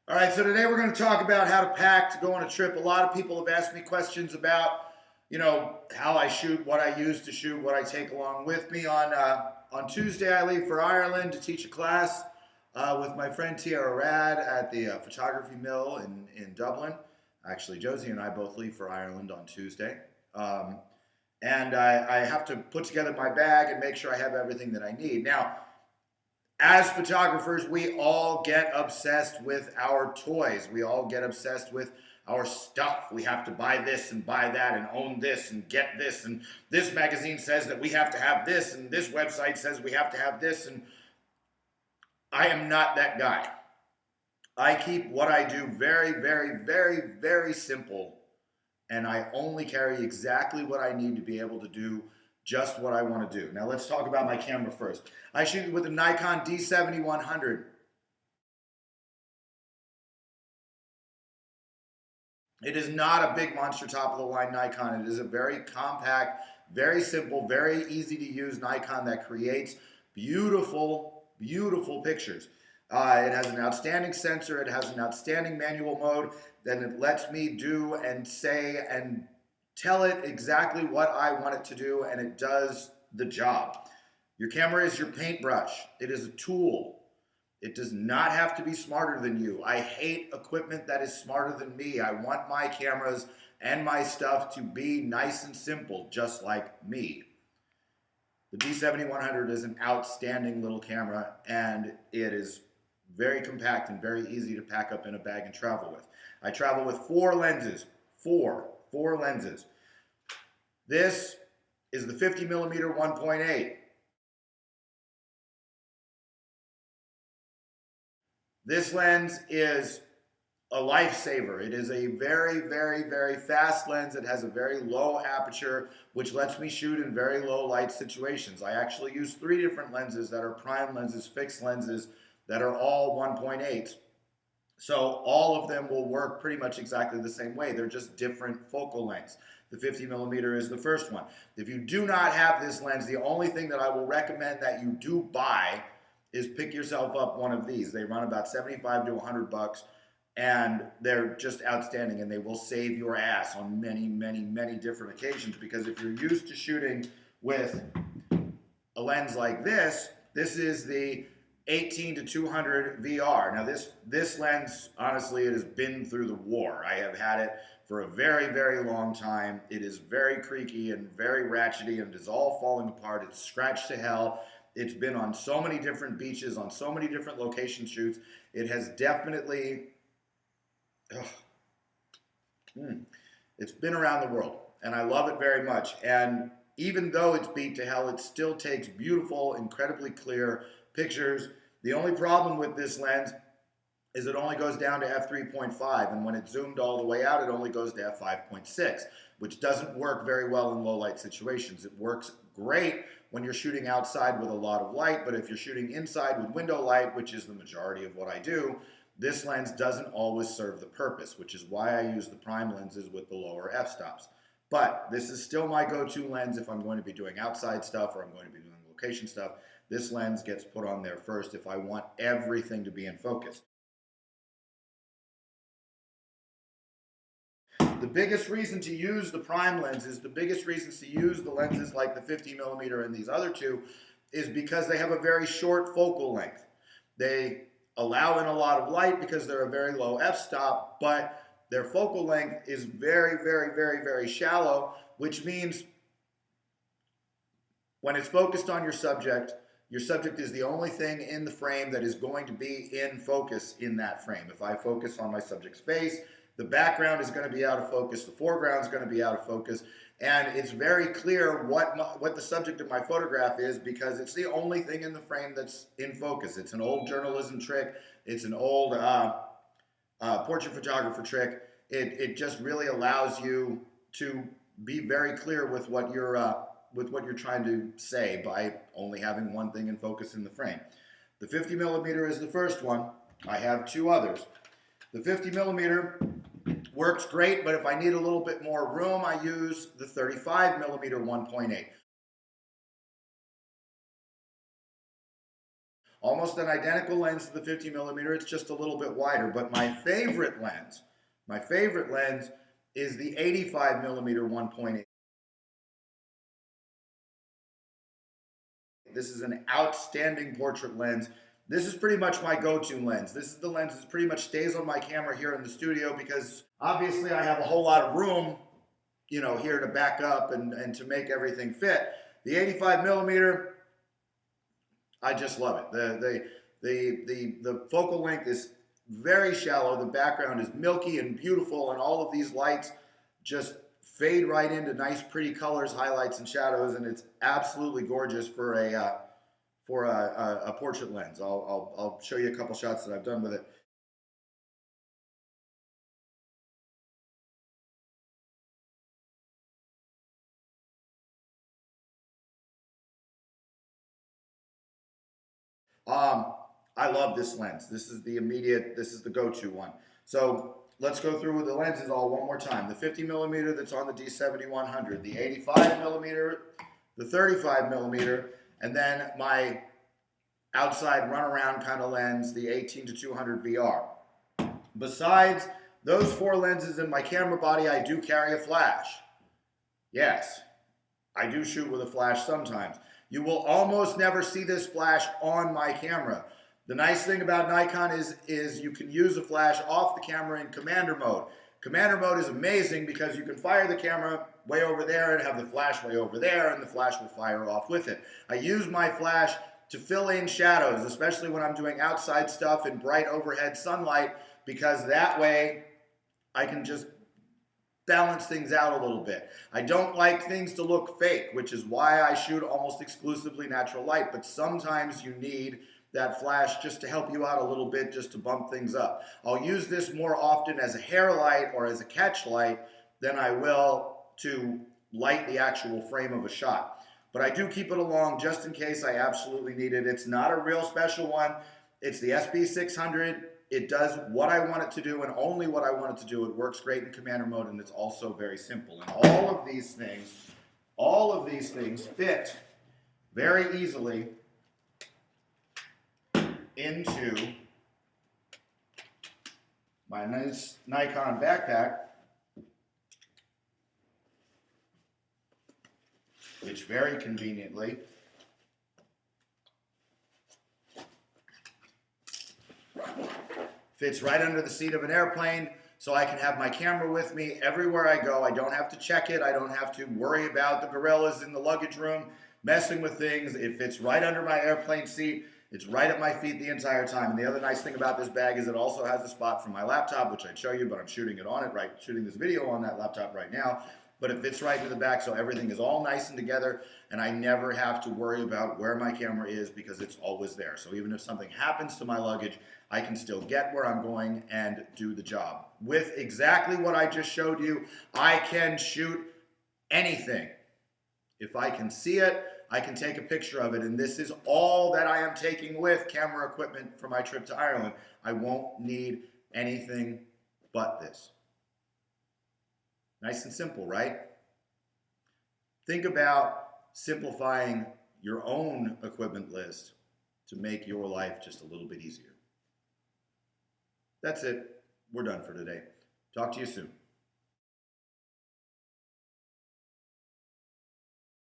All right, so today we're going to talk about how to pack to go on a trip. A lot of people have asked me questions about, how I shoot, what I use to shoot, what I take along with me. On Tuesday, I leave for Ireland to teach a class with my friend Tiara Rad at the photography mill in Dublin. Actually, Josie and I both leave for Ireland on Tuesday. And I have to put together my bag and make sure I have everything that I need. Now, as photographers, we all get obsessed with our toys. We all get obsessed with our stuff. We have to buy this and buy that and own this and get this. And this magazine says that we have to have this. And this website says we have to have this. And I am not that guy. I keep what I do very, very, very, very simple. And I only carry exactly what I need to be able to do just what I want to do. Now let's talk about my camera first. I shoot with a Nikon D7100. It is not a big monster top of the line Nikon. It is a very compact, very simple, very easy to use Nikon that creates beautiful, beautiful pictures. It has an outstanding sensor. It has an outstanding manual mode. Then it lets me do and say and tell it exactly what I want it to do, and it does the job. Your camera is your paintbrush. It is a tool. It does not have to be smarter than you. I hate equipment that is smarter than me. I want my cameras and my stuff to be nice and simple, just like me. The D7100 is an outstanding little camera, and it is very compact and very easy to pack up in a bag and travel with. I travel with four lenses. Four lenses. This is the 50mm 1.8. This lens is a lifesaver. It is a very, very, very fast lens. It has a very low aperture, which lets me shoot in very low light situations. I actually use three different lenses that are prime lenses, fixed lenses that are all 1.8. So all of them will work pretty much exactly the same way. They're just different focal lengths. The 50mm is the first one. If you do not have this lens, the only thing that I will recommend that you do buy is pick yourself up one of these. They run about 75 to 100 bucks, and they're just outstanding, and they will save your ass on many, many, many different occasions, because if you're used to shooting with a lens like this, this is the 18 to 200 VR. Now this lens, honestly, it has been through the war. I have had it for a very, very long time. It is very creaky and very ratchety, and it is all falling apart. It's scratched to hell. It's been on so many different beaches, on so many different location shoots. It has definitely, it's been around the world, and I love it very much. And even though it's beat to hell, it still takes beautiful, incredibly clear pictures. The only problem with this lens is it only goes down to f3.5, and when it's zoomed all the way out, it only goes to f5.6, which doesn't work very well in low light situations. It works great when you're shooting outside with a lot of light, but if you're shooting inside with window light, which is the majority of what I do, this lens doesn't always serve the purpose, which is why I use the prime lenses with the lower f-stops. But this is still my go-to lens if I'm going to be doing outside stuff or I'm going to be doing location stuff. This lens gets put on there first if I want everything to be in focus. The biggest reason to use the prime lenses, the biggest reasons to use the lenses like the 50mm and these other two, is because they have a very short focal length. They allow in a lot of light because they're a very low f-stop, but their focal length is very, very, very, very shallow, which means when it's focused on your subject is the only thing in the frame that is going to be in focus in that frame. If I focus on my subject's face, the background is going to be out of focus, the foreground is going to be out of focus, and it's very clear what the subject of my photograph is because it's the only thing in the frame that's in focus. It's an old journalism trick. It's an old portrait photographer trick. It just really allows you to be very clear with what you're trying to say by only having one thing in focus in the frame. The 50mm is the first one. I have two others. The 50mm works great, but if I need a little bit more room, I use the 35mm 1.8. Almost an identical lens to the 50mm. It's just a little bit wider. But my favorite lens is the 85mm 1.8. This is an outstanding portrait lens. This is pretty much my go-to lens. This is the lens that pretty much stays on my camera here in the studio because obviously I have a whole lot of room, you know, here to back up and to make everything fit. The 85mm, I just love it. The focal length is very shallow. The background is milky and beautiful, and all of these lights just fade right into nice, pretty colors, highlights, and shadows, and it's absolutely gorgeous for a portrait lens. I'll show you a couple shots that I've done with it. I love this lens. This is the go-to one. So let's go through the lenses all one more time. The 50mm that's on the D7100, the 85mm, the 35mm, and then my outside runaround kind of lens, the 18-200 VR. Besides those four lenses in my camera body, I do carry a flash. Yes, I do shoot with a flash sometimes. You will almost never see this flash on my camera. The nice thing about Nikon is you can use a flash off the camera in commander mode. Commander mode is amazing because you can fire the camera way over there and have the flash way over there, and the flash will fire off with it. I use my flash to fill in shadows, especially when I'm doing outside stuff in bright overhead sunlight, because that way I can just balance things out a little bit. I don't like things to look fake, which is why I shoot almost exclusively natural light, but sometimes you need that flash just to help you out a little bit, just to bump things up. I'll use this more often as a hair light or as a catch light than I will to light the actual frame of a shot. But I do keep it along just in case I absolutely need it. It's not a real special one. It's the SB600. It does what I want it to do and only what I want it to do. It works great in commander mode, and it's also very simple. And all of these things fit very easily into my nice Nikon backpack, which very conveniently fits right under the seat of an airplane, so I can have my camera with me everywhere I go. I don't have to check it. I don't have to worry about the gorillas in the luggage room messing with things. It fits right under my airplane seat. It's right at my feet the entire time. And the other nice thing about this bag is it also has a spot for my laptop, which I'd show you, but I'm shooting this video on that laptop right now. But it fits right into the back, so everything is all nice and together, and I never have to worry about where my camera is because it's always there. So even if something happens to my luggage, I can still get where I'm going and do the job. With exactly what I just showed you, I can shoot anything. If I can see it, I can take a picture of it, and this is all that I am taking with camera equipment for my trip to Ireland. I won't need anything but this. Nice and simple, right? Think about simplifying your own equipment list to make your life just a little bit easier. That's it. We're done for today. Talk to you soon.